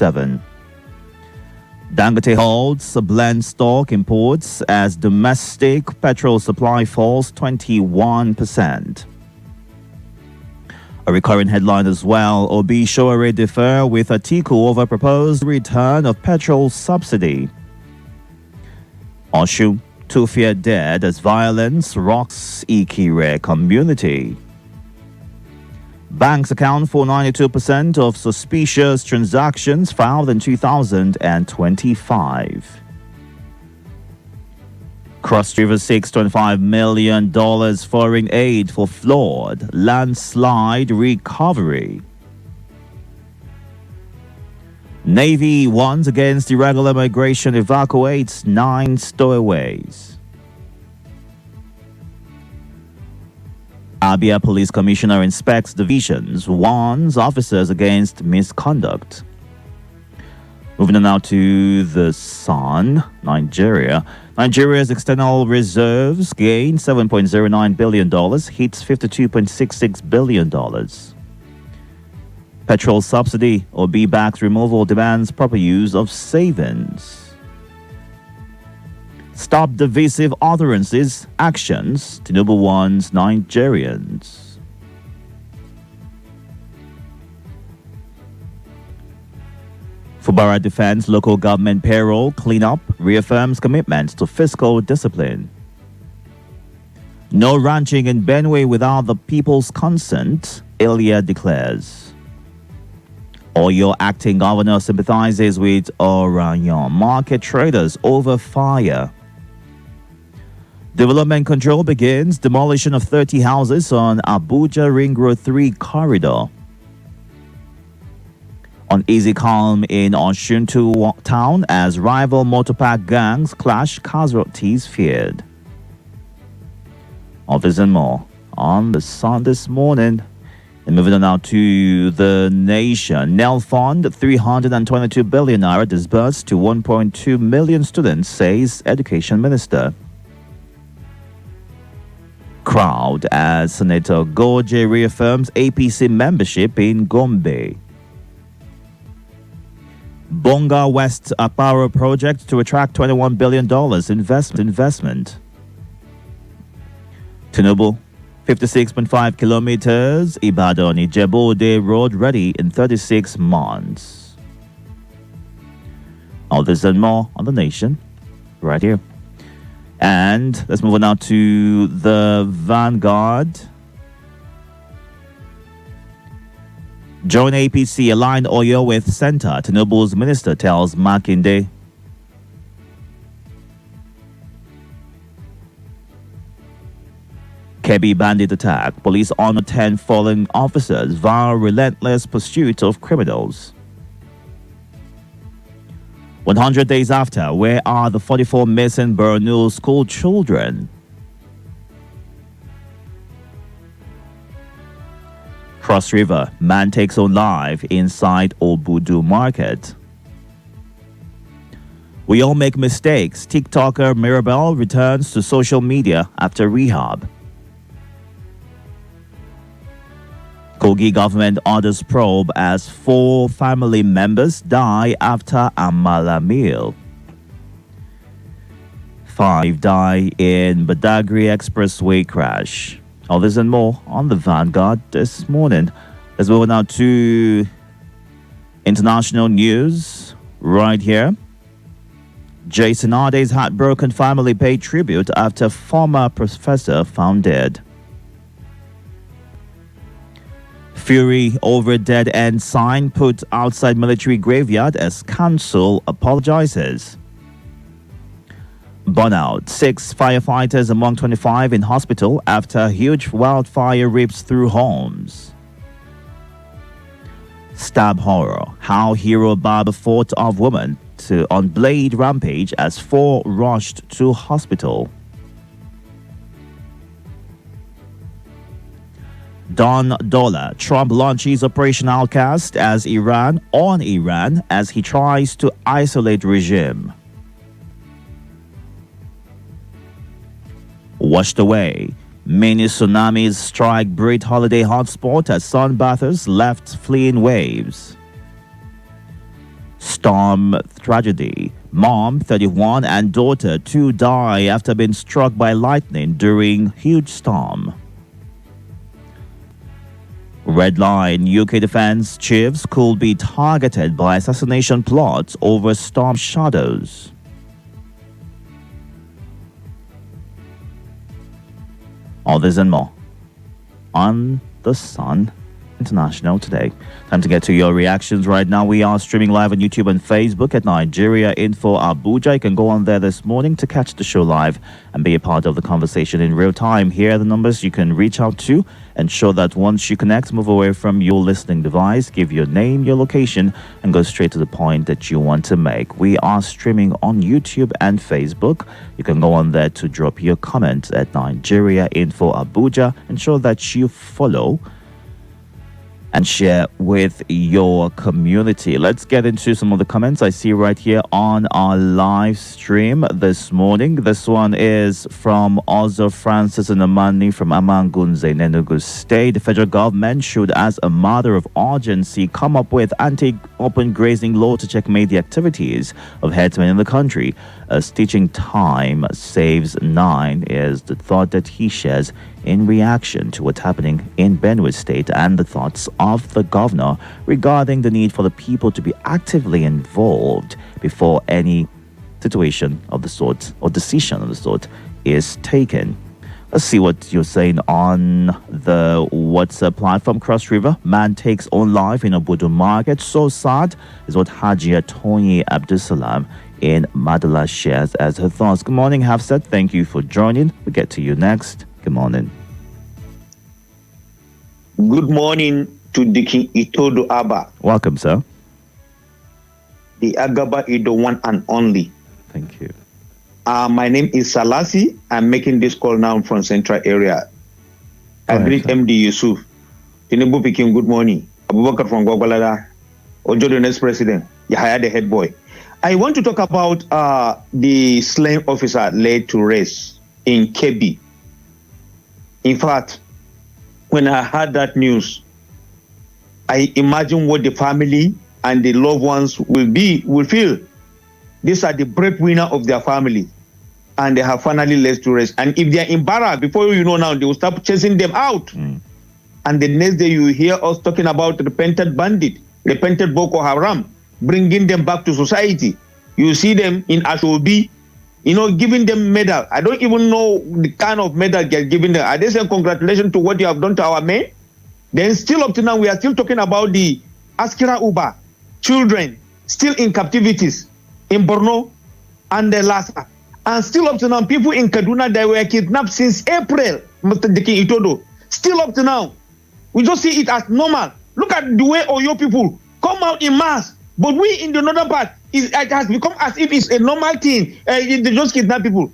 7. Dangote holds blend stock imports as domestic petrol supply falls 21%. A recurring headline as well, Obi Showore defer with Atiku over proposed return of petrol subsidy. Osun, 2 feared dead as violence rocks Ikire community. Banks account for 92% of suspicious transactions filed in 2025. Cross River seeks $25 million foreign aid for flood, landslide recovery. Navy warns against irregular migration, evacuates 9 stowaways. Abia Police Commissioner inspects divisions, warns officers against misconduct. Moving on now to the Sun, Nigeria. Nigeria's external reserves gained $7.09 billion, hits $52.66 billion. Petrol subsidy, Obi backs removal, demands proper use of savings. Stop divisive utterances, actions, Tinubu warns Nigerians. Fubara defends local government payroll cleanup, reaffirms commitment to fiscal discipline. No ranching in Benue without the people's consent, Elia declares. Oyo acting governor sympathizes with Orion market traders over fire. Development control begins demolition of 30 houses on Abuja Ring Road 3 corridor. Uneasy calm in Osun town as rival motorpark gangs clash, casualties feared. All this and more on the Sun this morning. And moving on now to the Nation. Nel Fund, 322 billion naira disbursed to 1.2 million students, says Education Minister. Crowd as Senator Goje reaffirms APC membership in Gombe. Bonga West Aparo project to attract $21 billion investment. Tinubu, 56.5 kilometers, Ibadan Ijebu-Ode road ready in 36 months. All this and more on the Nation, right here. And let's move on now to the Vanguard. Join APC, align Oyo with Center, Tinubu's minister tells Makinde. Kebbi bandit attack. Police honor 10 fallen officers via relentless pursuit of criminals. 100 days after, where are the 44 missing Borno school children? Cross River, man takes own life inside Obudu market. We all make mistakes. TikToker Mirabelle returns to social media after rehab. Kogi government orders probe as 4 family members die after Amala meal. 5 die in Badagry Expressway crash. All this and more on the Vanguard this morning. Let's move on now to international news right here. Jason Ade's heartbroken family paid tribute after former professor found dead. Fury over dead end sign put outside military graveyard as council apologizes. Burnout. 6 firefighters among 25 in hospital after huge wildfire rips through homes. Stab horror. How hero barber fought off woman on blade rampage as 4 rushed to hospital. Don Dollar. Trump launches Operation Outcast as Iran as he tries to isolate regime. Washed away. Many tsunamis strike Brit holiday hotspot as sunbathers left fleeing waves. Storm tragedy. Mom, 31, and daughter, 2 die after being struck by lightning during huge storm. Red line, UK defense chiefs could be targeted by assassination plots over storm shadows. All this and more on The Sun International today. Time to get to your reactions right now. We are streaming live on YouTube and Facebook at Nigeria Info Abuja. You can go on there this morning to catch the show live and be a part of the conversation in real time. Here are the numbers you can reach out to. Ensure that once you connect, move away from your listening device, give your name, your location, and go straight to the point that you want to make. We are streaming on YouTube and Facebook. You can go on there to drop your comments at Nigeria Info Abuja. Ensure that you follow and share with your community. Let's get into some of the comments I see right here on our live stream this morning. This one is from Ozo Francis Namani from Amangunze, Enugu State. The federal government should, as a matter of urgency, come up with anti-open grazing law to checkmate the activities of herdsmen in the country. As teaching time saves 9 is the thought that he shares in reaction to what's happening in Benue State and the thoughts of the governor regarding the need for the people to be actively involved before any situation of the sort or decision of the sort is taken. Let's see what you're saying on the WhatsApp platform. Cross River, man takes own life in Obudu Market. So sad is what Hajia Tony Abdusalam in Madala shares as her thoughts. Good morning, Hafsat. Thank you for joining. We'll get to you next. Good morning. Good morning to the King Itodo Abba. Welcome, sir. The Agaba is the one and only. Thank you. My name is Salasi. I'm making this call now from Central Area. I greet MD Yusuf. Tinubu Peking, good morning. Abubakar from Gwagwalada. Ojo, the next president. Yahaya, the head boy. I want to talk about the slain officer laid to rest in Kebbi. In fact, when I heard that news, I imagine what the family and the loved ones will feel. These are the breadwinner of their family, and they have finally laid to rest. And if they are embarrassed, before you know now, they will start chasing them out. And the next day you hear us talking about repentant bandit, repentant Boko Haram, bringing them back to society. You see them in Ashobi, giving them medal. I don't even know the kind of medal they're giving them. Are they saying congratulations to what you have done to our men? Then still up to now, we are still talking about the Askira Uba, children still in captivities in Borno and the Lhasa. And still up to now, people in Kaduna that were kidnapped since April, Mr. Diki Itodo. Still up to now. We just see it as normal. Look at the way Oyo people come out in mass. But we in the northern part, it has become as if it's a normal thing. They just kidnap people.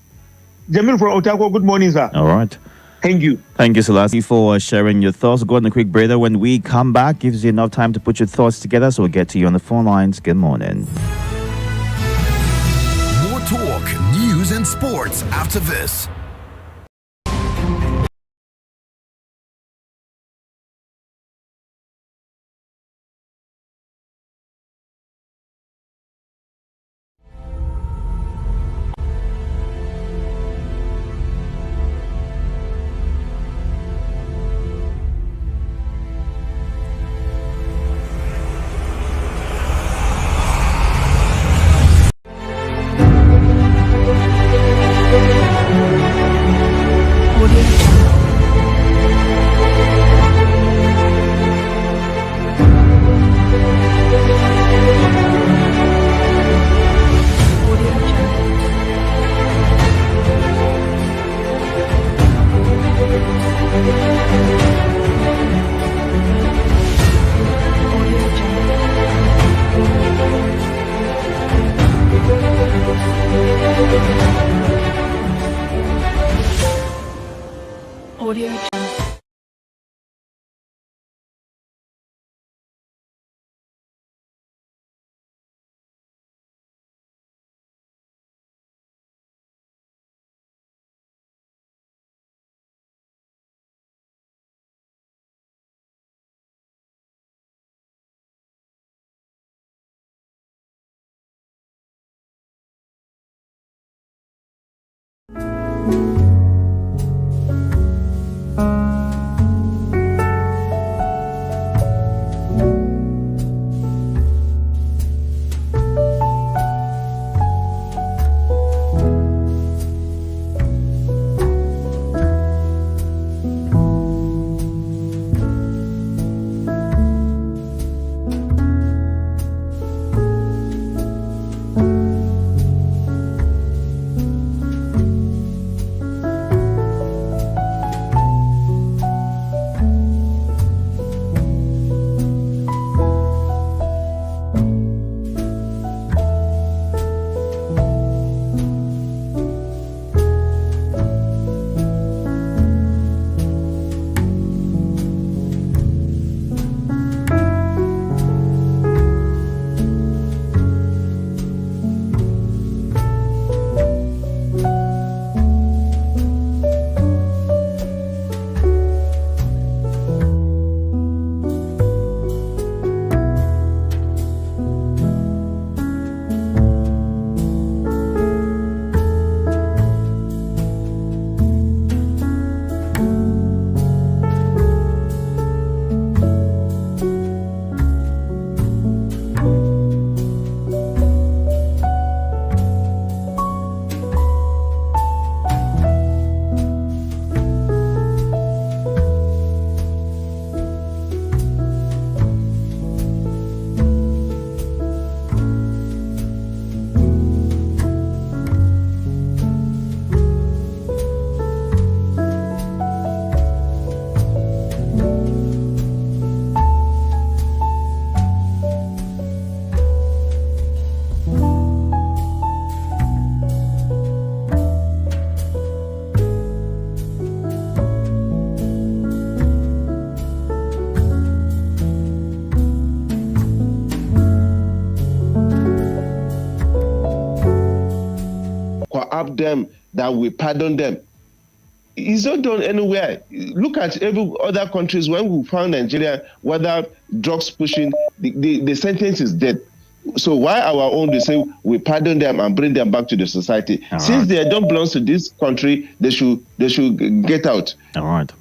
Jamil from Otago, good morning, sir. All right. Thank you. Thank you, Selassie, for sharing your thoughts. Go on a quick breather. When we come back, gives you enough time to put your thoughts together, so we'll get to you on the phone lines. Good morning. More talk, news, and sports after this. Audio up them, that we pardon them. It's not done anywhere. Look at every other countries. When we found Nigeria, whether drugs pushing, the sentence is death. So why our own, they say we pardon them and bring them back to the society? All Since right. they don't belong to this country, they should get out. All right.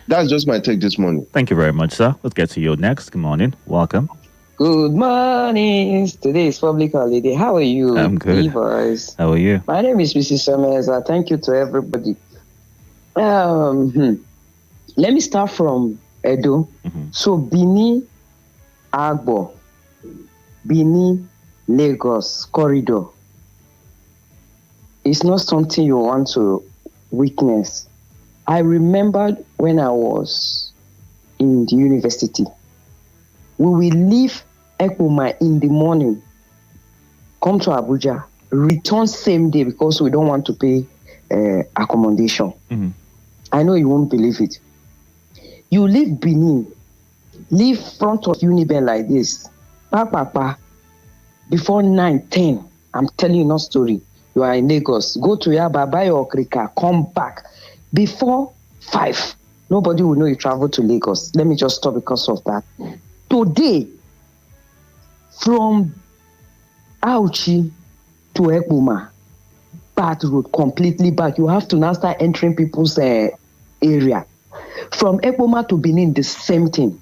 That's just my take this morning. Thank you very much, sir. Let's get to you next. Good morning. Welcome. Good morning. Today is public holiday. How are you? I'm good. Levi's? How are you? My name is Mrs. Summers. Thank you to everybody. Let me start from Edo. So Bini, Agbo, Bini, Lagos corridor. It's not something you want to witness. I remembered when I was in the university. We will leave Ekuma in the morning, come to Abuja, return same day because we don't want to pay accommodation. Mm-hmm. I know you won't believe it. You leave Benin, leave front of Uniben like this, before 9, 10, I'm telling you no story. You are in Lagos. Go to Yaba, buy your krika, come back. Before 5, nobody will know you travel to Lagos. Let me just stop because of that. Today, from Auchi to Ekuma, bad road, completely back. You have to now start entering people's area. From Ekuma to Benin, the same thing.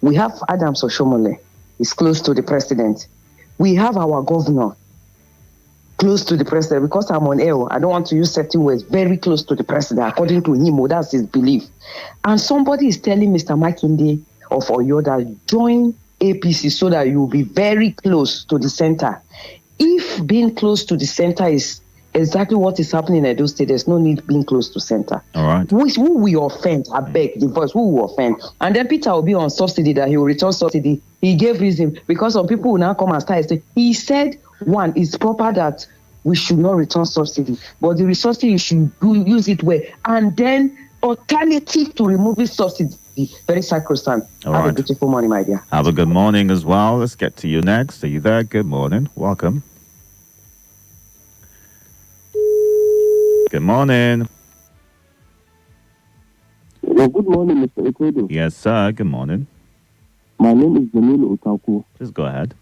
We have Adams Oshomole. He's close to the president. We have our governor close to the president. Because I'm on air, I don't want to use certain words. Very close to the president, according to him. That's his belief. And somebody is telling Mr. Makinde of Oyo that join APC so that you'll be very close to the center. If being close to the center is exactly what is happening in Edo State, there's no need being close to center. All right. Who will offend? I beg the voice. Who will offend? And then Peter will be on subsidy, that he will return subsidy. He gave reason because some people will now come and start saying, he said, one, it's proper that we should not return subsidy, but the resources you should use it well. And then alternative to removing subsidy, very sacrosanct. All Have right. a beautiful morning, my dear. Have a good morning as well. Let's get to you next. Are you there? Good morning. Welcome. Good morning. Well, good morning, Mr. Itodo. Yes, sir. Good morning. My name is Jamil Otaku. Please go ahead.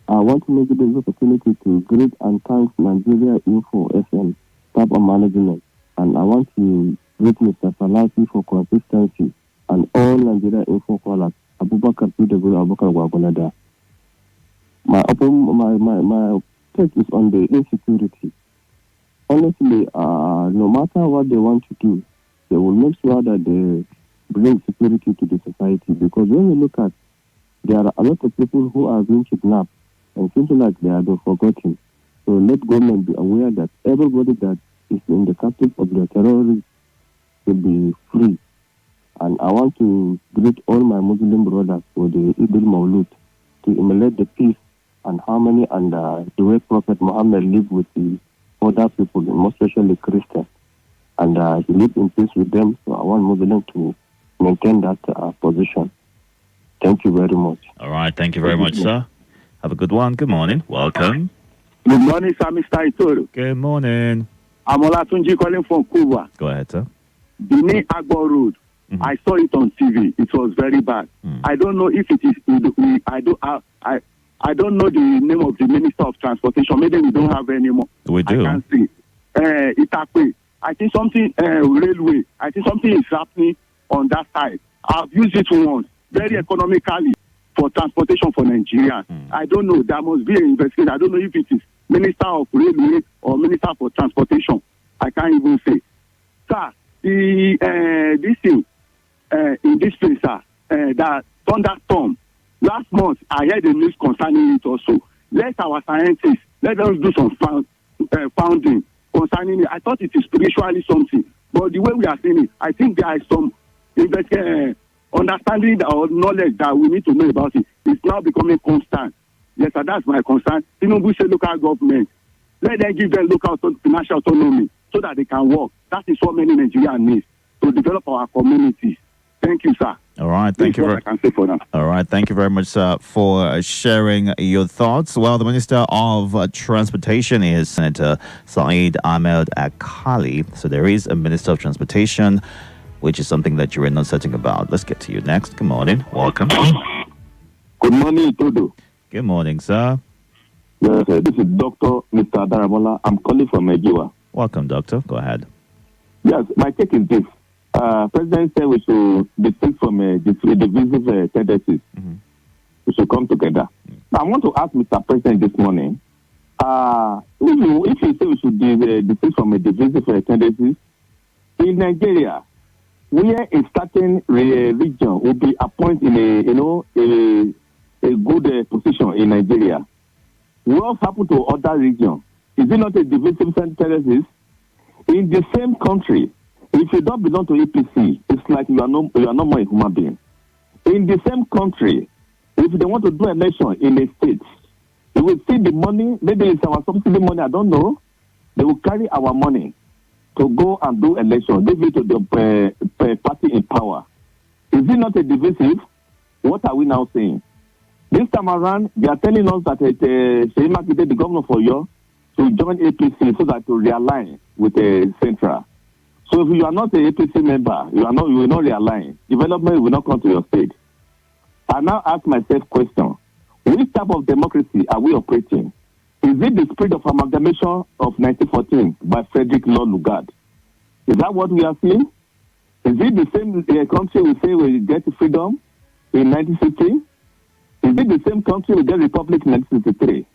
I want to make this opportunity to greet and thank Nigeria Info FM staff and management. And I want to greet Mr. Salasi for consistency and all Nigeria info callers. Abubakar Pidabul Abubakar Wagonada. My take is on the insecurity. Honestly, no matter what they want to do, they will make sure that they bring security to the society. Because when you look at, there are a lot of people who are being kidnapped and seems like they are being forgotten. So let government be aware that everybody that is in the custody of the terrorists will be free. And I want to greet all my Muslim brothers for the Eid al-Mawlud to emulate the peace and harmony and the way Prophet Muhammad lived with the other people, most especially Christians. And he lived in peace with them. So I want Muslims to maintain that position. Thank you very much. All right. Thank you very much, sir. Have a good one. Good morning. Welcome. Good morning, sir, Mr. Itodo. Good morning. I'm Olatunji calling from Cuba. Go ahead, sir. Benin Agbo Road. Mm-hmm. I saw it on TV. It was very bad. I don't know if it is. I don't know the name of the Minister of Transportation. Maybe we don't have anymore. We do. I can see. Itakwe. I think something railway. I think something is happening on that side. I've used it once, very economically for transportation for Nigeria. I don't know. There must be an investigation. I don't know if it is Minister of Railway or Minister for Transportation. I can't even say. Sir, this thing in this place, sir, that thunderstorm. Last month, I heard the news concerning it also. Let our scientists, let us do some founding concerning it. I thought it is spiritually something. But the way we are saying it, I think there is some understanding or knowledge that we need to know about it. It's now becoming constant. Yes, sir, that's my concern. Tinubu say local government. Let them give them local financial autonomy so that they can work. That is what many Nigerians need to develop our communities. Thank you, sir. All right, thank you very much. I can say for now. All right, thank you very much, sir, for sharing your thoughts. Well, the Minister of Transportation is Senator Saeed Ahmed Akali. So there is a Minister of Transportation, which is something that you're not certain about. Let's get to you next. Good morning. Welcome. Good morning, Itodo. Good morning, sir. Yes, this is Dr. Mr. Daramola. I'm calling from Ejiwa. Welcome, doctor. Go ahead. Yes, my take is this. President said we should desist from divisive tendencies. We should come together. Now, I want to ask Mr. President this morning, if you say we should desist from divisive tendencies, in Nigeria, where a certain region will be appointed in a good position in Nigeria, what happened to other regions? Is it not a divisive tendencies? In the same country, if you don't belong to APC, it's like you are no more a human being. In the same country, if they want to do election in a state, they will see the money, maybe it's our subsidy money, I don't know. They will carry our money to go and do election, give it to the party in power. Is it not a divisive? What are we now saying? This time around, they are telling us that Sheyi Makinde, the governor for Oyo, to join APC so that to realign with the central. So if you are not an APC member, you will not realign. Development will not come to your state. I now ask myself question: which type of democracy are we operating? Is it the spirit of amalgamation of 1914 by Frederick Law Lugard? Is that what we are seeing? Is it the same country we say we get freedom in 1960? Is it the same country we get republic in 1963?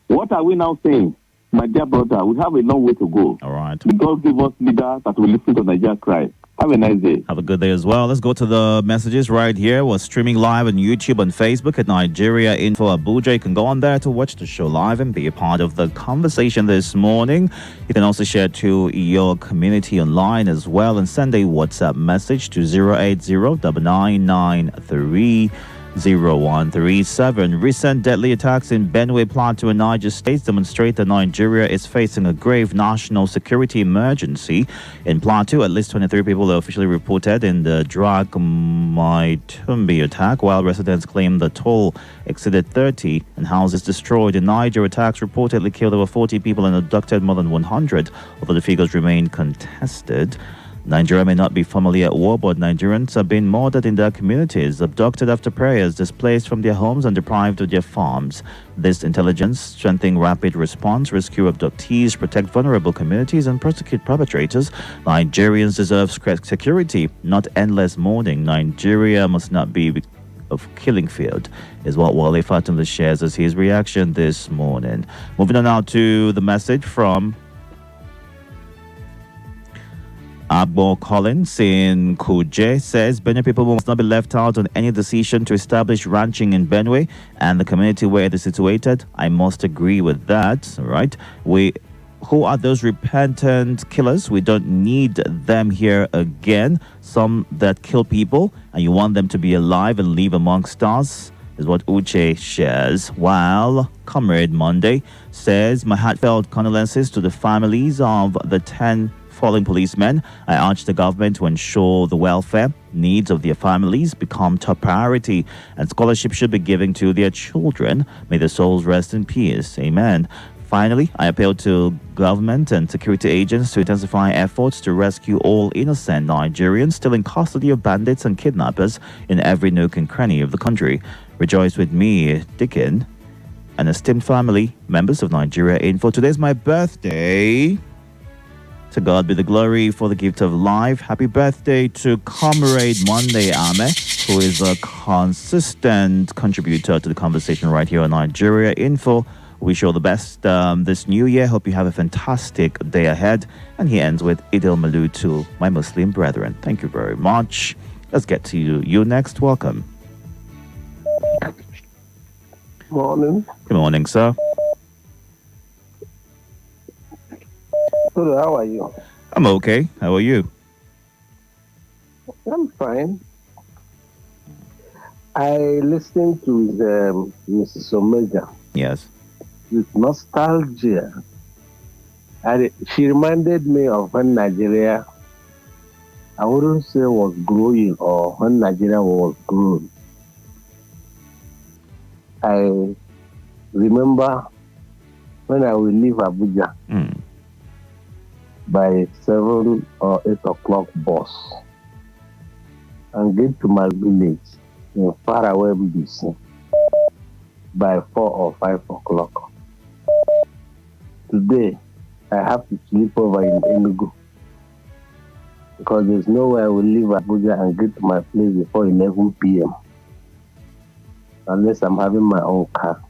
What are we now saying? My dear brother, we have a long way to go. All right. God give us leaders that will listen to Nigeria cry. Have a nice day. Have a good day as well. Let's go to the messages right here. We're streaming live on YouTube and Facebook at Nigeria Info Abuja. You can go on there to watch the show live and be a part of the conversation this morning. You can also share to your community online as well and send a WhatsApp message to 080-993-0137. Recent deadly attacks in Benue, Plateau, and Niger states demonstrate that Nigeria is facing a grave national security emergency. In Plateau, at least 23 people are officially reported in the Drag-Maitumbi attack, while residents claim the toll exceeded 30 and houses destroyed. In Niger, attacks reportedly killed over 40 people and abducted more than 100, although the figures remain contested. Nigeria may not be formally at war, but Nigerians are being murdered in their communities, abducted after prayers, displaced from their homes and deprived of their farms. This intelligence, strengthening rapid response, rescue abductees, protect vulnerable communities, and prosecute perpetrators. Nigerians deserve security, not endless mourning. Nigeria must not be of killing field, is what Wale Fatunde shares as his reaction this morning. Moving on now to the message from Agbo Collins in Kuje says Benue people must not be left out on any decision to establish ranching in Benue and the community where it is situated. I must agree with that. All right. Who are those repentant killers? We don't need them here again. Some that kill people and you want them to be alive and live amongst us, is what Uche shares. While Comrade Monday says, my heartfelt condolences to the families of the 10 fallen policemen. I urge the government to ensure the welfare needs of their families become top priority, and scholarship should be given to their children. May their souls rest in peace. Amen. Finally, I appeal to government and security agents to intensify efforts to rescue all innocent Nigerians still in custody of bandits and kidnappers in every nook and cranny of the country. Rejoice with me, Dickin, and esteemed family members of Nigeria Info. Today's my birthday. To God be the glory for the gift of life. Happy birthday to Comrade Monday Ame, who is a consistent contributor to the conversation right here on Nigeria Info. Wish you all the best this new year. Hope you have a fantastic day ahead. And he ends with Idil Malu to my Muslim brethren. Thank you very much. Let's get to you next. Welcome. Morning. Good morning, sir. So how are you? I'm okay. How are you? I'm fine. I listened to Mrs. Omega Yes. with nostalgia. And she reminded me of when Nigeria, I wouldn't say was growing or when Nigeria was growing. I remember when I would leave Abuja by 7 or 8 o'clock bus and get to my village in faraway BC by 4 or 5 o'clock. Today, I have to sleep over in Enugu because there's no way I will leave Abuja and get to my place before 11 p.m. unless I'm having my own car.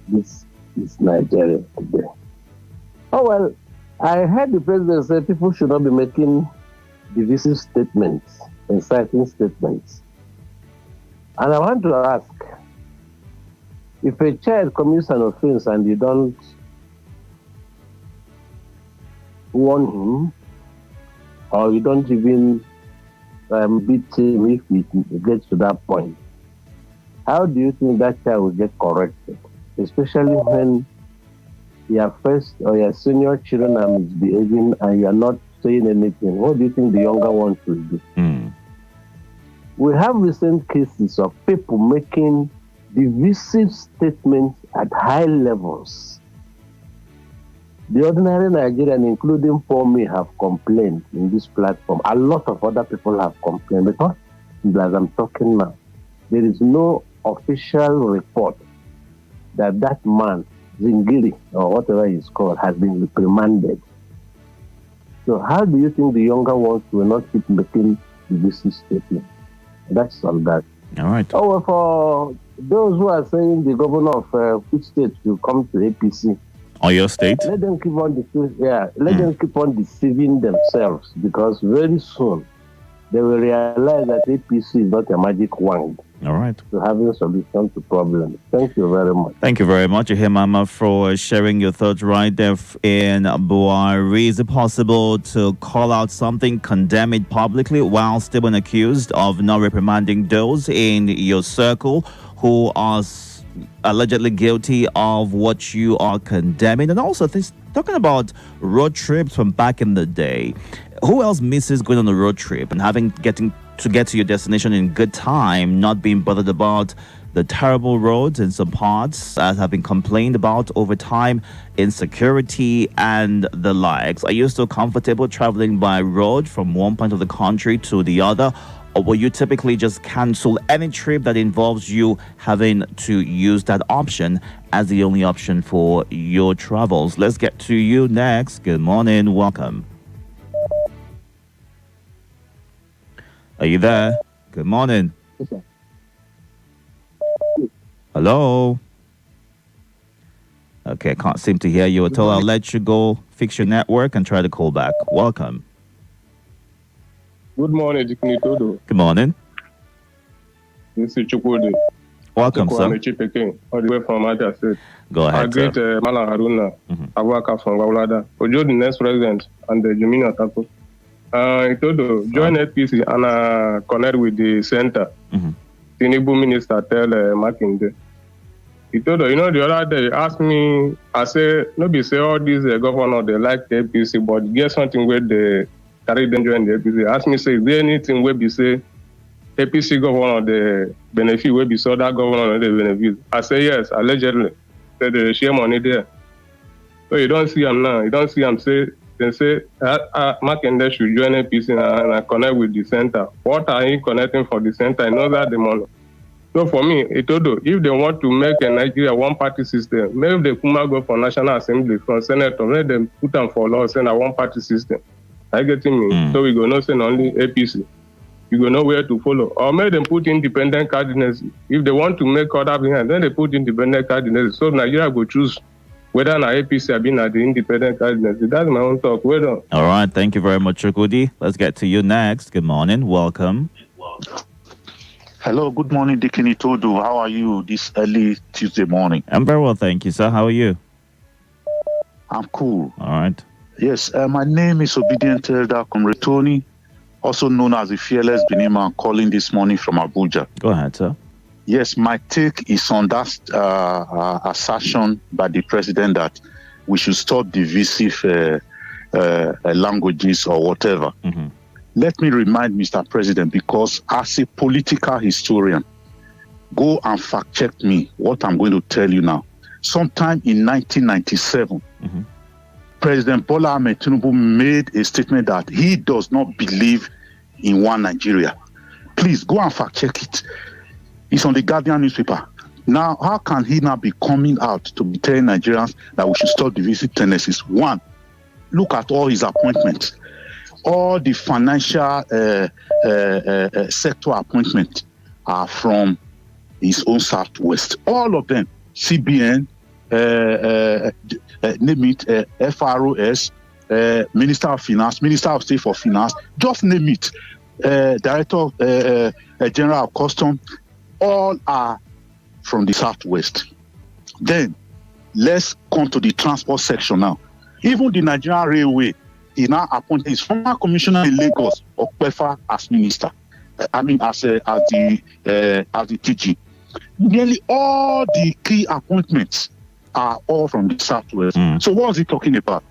This is Nigeria today. Oh, well, I heard the president say people should not be making divisive statements, inciting statements. And I want to ask, if a child commits an offense and you don't warn him, or you don't even beat him if it gets to that point, how do you think that child will get corrected? Especially when your first or your senior children are misbehaving and you're not saying anything. What do you think the younger ones will do? We have recent cases of people making divisive statements at high levels. The ordinary Nigerian, including for me, have complained in this platform. A lot of other people have complained because, as I'm talking now, there is no official report that man, Zingiri, or whatever he's called, has been reprimanded. So how do you think the younger ones will not keep making divisive statements? That's all that. All right. Oh, well, for those who are saying the governor of which state will come to APC, or your state? let them keep on them keep on deceiving themselves, because very soon they will realize that APC is not a magic wand. All right. To having a solution to problems. Thank you very much. Thank you very much, Mama, for sharing your thoughts right there in Buhari. Is it possible to call out something, condemn it publicly while still being accused of not reprimanding those in your circle who are allegedly guilty of what you are condemning? And also, talking about road trips from back in the day, who else misses going on a road trip and getting to get to your destination in good time, not being bothered about the terrible roads in some parts as have been complained about over time, insecurity and the likes. Are you still comfortable traveling by road from one point of the country to the other? Or will you typically just cancel any trip that involves you having to use that option as the only option for your travels? Let's get to you next. Good morning. Welcome. Are you there? Good morning. Hello? Okay, can't seem to hear you at all. I'll let you go fix your network and try to call back. Welcome. Good morning, Itodo. Good morning. This is Chukwudi. Welcome, sir. I'm all the way from Aja State. Go ahead, I greet Malam Haruna, Abubakar from Wawlada, Ojo, the next president, and Jumina Tako. Itodo, join APC and connect with the center. Tinubu minister tell Makinde. Itodo, you know, the other day, asked me, I say, nobody say all these governor, they like the APC, but get something where they carry them join the APC. Ask me, say, is there anything where we say APC governor, the benefit, where we saw that governor, the benefit? I say, yes, allegedly. Say they share money there. So you don't see them now. You don't see them say, they say, Makinde should join APC and connect with the center. What are you connecting for the center? I know that the money. So for me, Itodo, if they want to make a Nigeria one-party system, maybe they come go for National Assembly, from Senator, let them put them for law, saying a one-party system. I getting me? So we go not send only APC. You go know where to follow. Or maybe them put independent candidacy. If they want to make other behind, then they put independent candidacy. So Nigeria go choose whether an APC have been at the independent candidacy. That's my own talk. Well done. All right. Thank you very much, Chukudi. Let's get to you next. Good morning. Welcome. Hello, good morning, Deacon Itodo. How are you this early Tuesday morning? I'm very well, thank you, sir. How are you? I'm cool. All right. Yes, my name is Obedient Elder Comrade Tony, also known as the Fearless Benima, calling this morning from Abuja. Go ahead, sir. Yes, my take is on that assertion by the president that we should stop divisive languages or whatever. Let me remind Mr. President, because as a political historian, go and fact check me what I'm going to tell you now. Sometime in 1997, President Bola Ahmed Tinubu made a statement that he does not believe in one Nigeria. Please go and fact check it. It's on the Guardian newspaper. Now, how can he now be coming out to be telling Nigerians that we should stop divisive tendencies? One, look at all his appointments. All the financial sector appointments are from his own Southwest. All of them, CBN, name it, FROS, Minister of Finance, Minister of State for Finance, just name it, Director General of Customs, all are from the Southwest. Then, let's come to the transport section now. Even the Nigerian Railway, he now appointed his former commissioner in Lagos, Okpefa, as minister. As the TG. Nearly all the key appointments are all from the Southwest. So what was he talking about?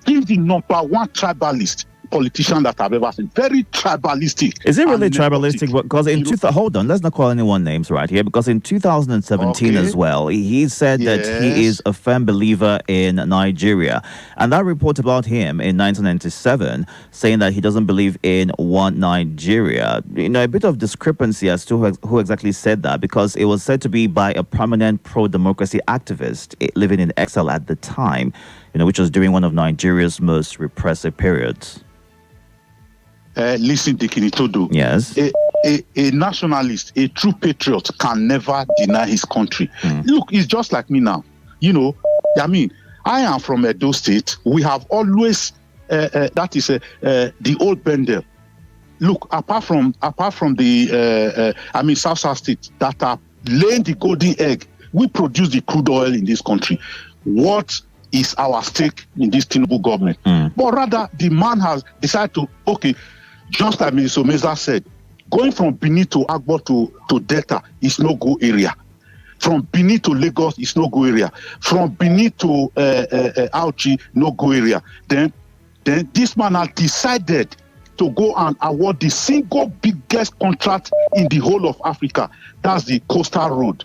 He's the number one tribalist politician that I've ever seen. Very tribalistic. Is it really tribalistic? Because in hold on, let's not call anyone names right here. Because in 2017 as well, he said that he is a firm believer in Nigeria, and that report about him in 1997 saying that he doesn't believe in one Nigeria. You know, a bit of discrepancy as to who exactly said that, because it was said to be by a prominent pro-democracy activist living in exile at the time. You know, which was during one of Nigeria's most repressive periods. Listen, Deacon Itodo. Yes. A nationalist, a true patriot can never deny his country. Look, it's just like me now. You know, I mean, I am from Edo State. We have always, that is the old Bendel. Look, apart from the, South State that are laying the golden egg, we produce the crude oil in this country. What is our stake in this Tinubu government? But rather, the man has decided to, just like Mr. Meza said, going from Benin to Agbo to Delta is no go area. From Benin to Lagos is no go area. From Benin to Auchi, no go area. Then this man has decided to go and award the single biggest contract in the whole of Africa. That's the Coastal Road.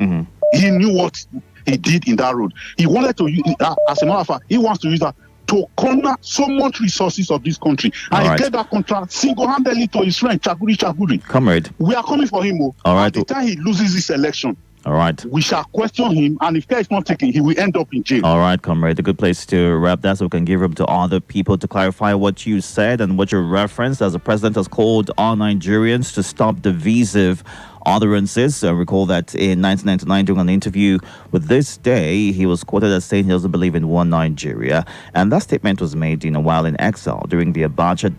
He knew what he did in that road. He wanted to use, as a matter of fact, he wants to use that to corner so much resources of this country. And he gave that contract single-handedly to his friend, Chaguri. Comrade. We are coming for him. All right. At the time he loses this election, all right, we shall question him, and if care is not taken, he will end up in jail. All right, comrade. A good place to wrap that so we can give room to other people to clarify what you said and what you referenced as the president has called on Nigerians to stop divisive utterances. Recall that in 1999, during an interview with This Day, he was quoted as saying he doesn't believe in one Nigeria. And that statement was made while in exile during the Abacha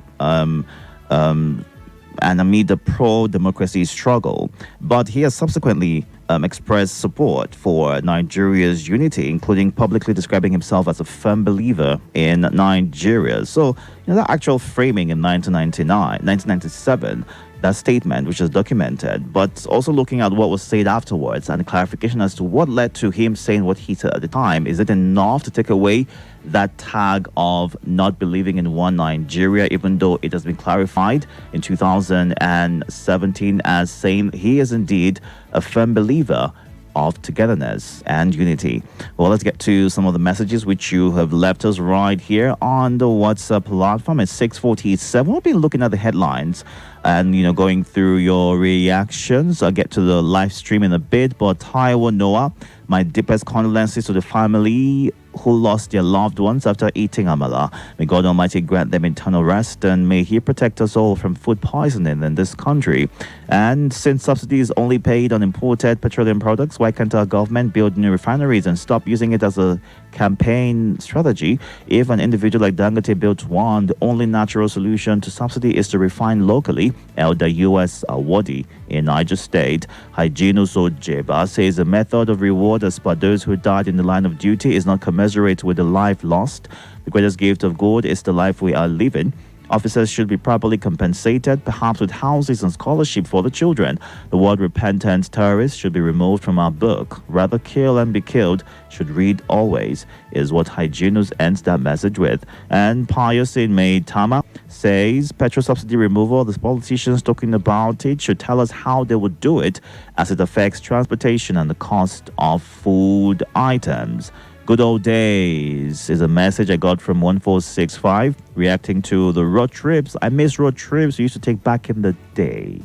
and amid the pro-democracy struggle. But he has subsequently expressed support for Nigeria's unity, including publicly describing himself as a firm believer in Nigeria. So, that actual framing in 1997, that statement, which is documented, but also looking at what was said afterwards and the clarification as to what led to him saying what he said at the time. Is it enough to take away that tag of not believing in one Nigeria, even though it has been clarified in 2017 as saying he is indeed a firm believer of togetherness and unity? Well, let's get to some of the messages which you have left us right here on the WhatsApp platform at 6:47. We'll be looking at the headlines and, going through your reactions. I'll get to the live stream in a bit, but Taiwo Noah, my deepest condolences to the family who lost their loved ones after eating amala. May God Almighty grant them eternal rest, and may He protect us all from food poisoning in this country. And since subsidy is only paid on imported petroleum products, why can't our government build new refineries and stop using it as a campaign strategy? If an individual like Dangote built one, the only natural solution to subsidy is to refine locally. Elder U.S. Awadi in Niger State, Hygienus Ojeba, says the method of reward as per those who died in the line of duty is not commensurate with the life lost. The greatest gift of God is the life we are living. Officers should be properly compensated, perhaps with houses and scholarship for the children. The word repentant terrorists should be removed from our book. Rather kill and be killed should read always, is what Hygienus ends that message with. And Pius in May Tama says petrol subsidy removal, the politicians talking about it should tell us how they would do it, as it affects transportation and the cost of food items. Good old days is a message I got from 1465 reacting to the road trips. I miss road trips we used to take back in the day.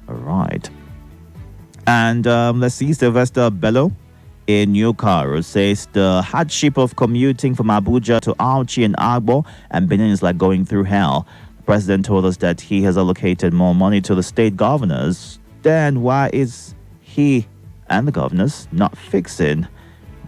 All right. And let's see, Sylvester Bello in New Cairo says the hardship of commuting from Abuja to Auchi and Agbo and Benin is like going through hell. The president told us that he has allocated more money to the state governors. Then why is he and the governors not fixing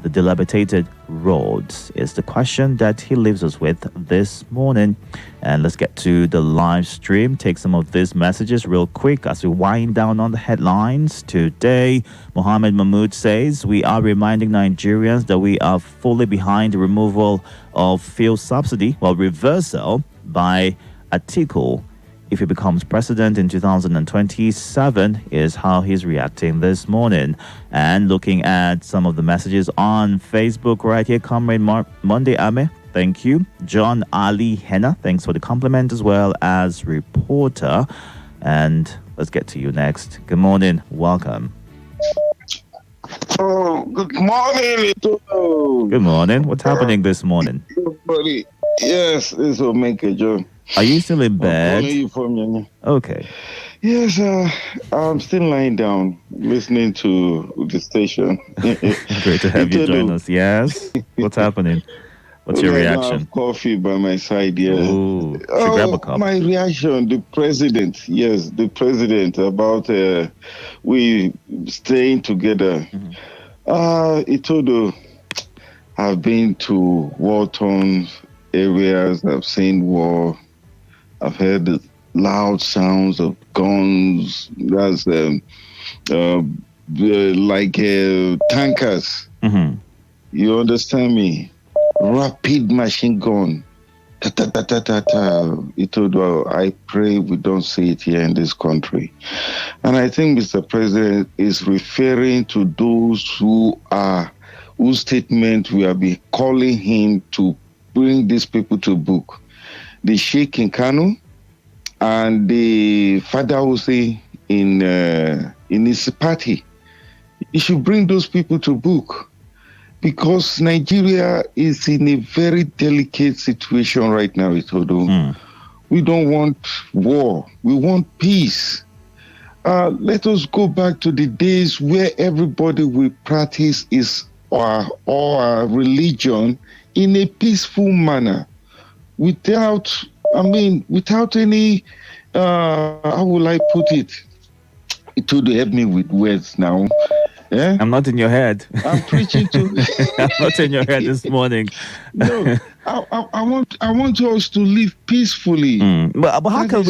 the dilapidated roads, is the question that he leaves us with this morning. And let's get to the live stream. Take some of these messages real quick as we wind down on the headlines. Today, Mohammed Mahmoud says, we are reminding Nigerians that we are fully behind the removal of fuel subsidy, while reversal by Atiku if he becomes president in 2027 is how he's reacting this morning. And looking at some of the messages on Facebook right here, Comrade Monday Ame, thank you. John Ali Henna, thanks for the compliment as well as reporter. And let's get to you next. Good morning. Welcome. Oh, good morning, Itodo. Good morning. What's happening this morning? Everybody. Yes, this will make a joke. Are you still in bed? Okay. Yes, I'm still lying down listening to the station. Great to have you join us. Yes? What's happening? What's your reaction? I have coffee by my side here. Ooh, grab a cup. My reaction, the president about we staying together. Itodo, I've been to war-torn areas. I've seen war. I've heard the loud sounds of guns. That's like tankers. You understand me? Rapid machine gun. Ta ta ta ta ta ta. Itodo, I pray we don't see it here in this country. And I think Mr. President is referring to those whose statement we have been calling him to bring these people to book. The Sheikh in Kano, and the father will say in his party, he should bring those people to book, because Nigeria is in a very delicate situation right now, Itodo. We don't want war. We want peace. Let us go back to the days where everybody will practice our religion in a peaceful manner, without any, how will I put it? It would help me with words now. Yeah? I'm not in your head. I'm preaching to. I'm not in your head this morning. No, I want us to live peacefully. But how can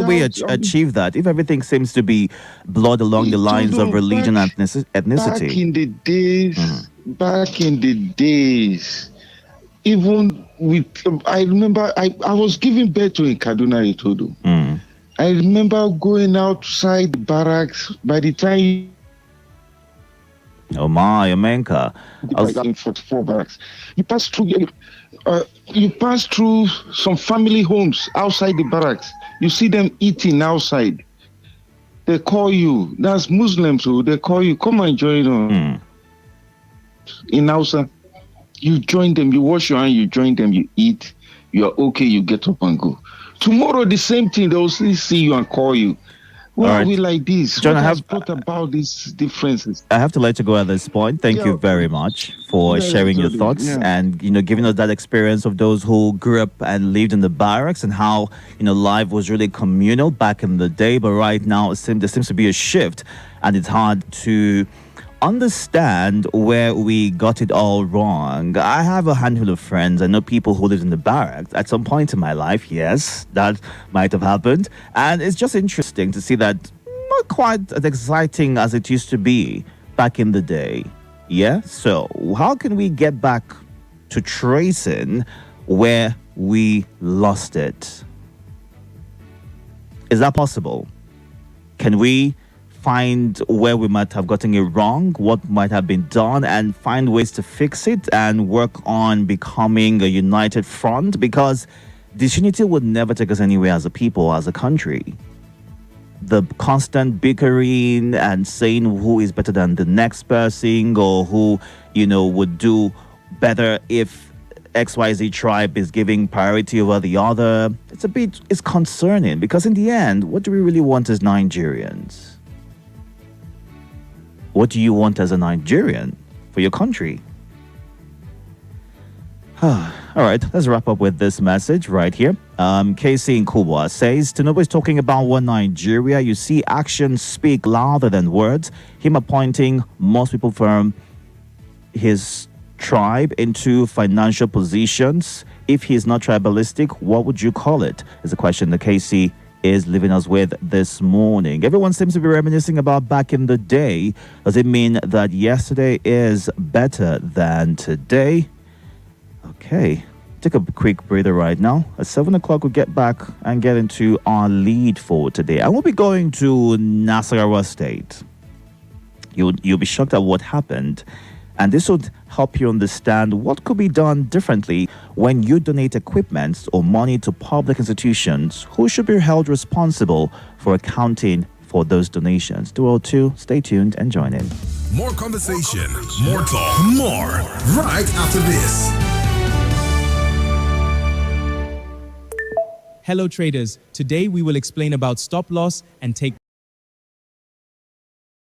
we achieve that if everything seems to be blood along the lines of religion and ethnicity? Back in the days, even with, I remember I was giving birth to in Kaduna, Itodo. I remember going outside the barracks. By the time, oh my, Omenka, 44 barracks, you pass through some family homes outside the barracks. You see them eating outside. They call you. That's Muslims who they call you. Come and join them. In Hausa, you join them. You wash your hands. You join them. You eat. You are okay. You get up and go. Tomorrow, the same thing. They will still see you and call you. Why are we like this? John, what has brought about these differences? I have to let you go at this point. Thank you very much for sharing your thoughts and giving us that experience of those who grew up and lived in the barracks and how life was really communal back in the day. But right now, there seems to be a shift, and it's hard to understand where we got it all wrong. I have a handful of friends. I know people who lived in the barracks at some point in my life. Yes, that might have happened. And it's just interesting to see that not quite as exciting as it used to be back in the day. Yeah? So how can we get back to tracing where we lost it? Is that possible? Can we find where we might have gotten it wrong, what might have been done, and find ways to fix it and work on becoming a united front? Because disunity would never take us anywhere as a people, as a country. The constant bickering and saying who is better than the next person, or who, would do better if XYZ tribe is giving priority over the other. It's concerning, because in the end, what do we really want as Nigerians? What do you want as a Nigerian for your country? All right, let's wrap up with this message right here. KC in Kubwa says, Tinubu is talking about one Nigeria. You see, actions speak louder than words. Him appointing most people from his tribe into financial positions. If he's not tribalistic, what would you call it? Is a question that KC is leaving us with this morning. Everyone seems to be reminiscing about back in the day. Does it mean that yesterday is better than today? Okay, take a quick breather right now. At 7 o'clock, we'll get back and get into our lead for today. I will be going to Nasarawa State. You'll be shocked at what happened. And this would help you understand what could be done differently when you donate equipment or money to public institutions. Who should be held responsible for accounting for those donations? 202, stay tuned and join in. More conversation, more talk, more right after this. Hello traders, today we will explain about stop loss and take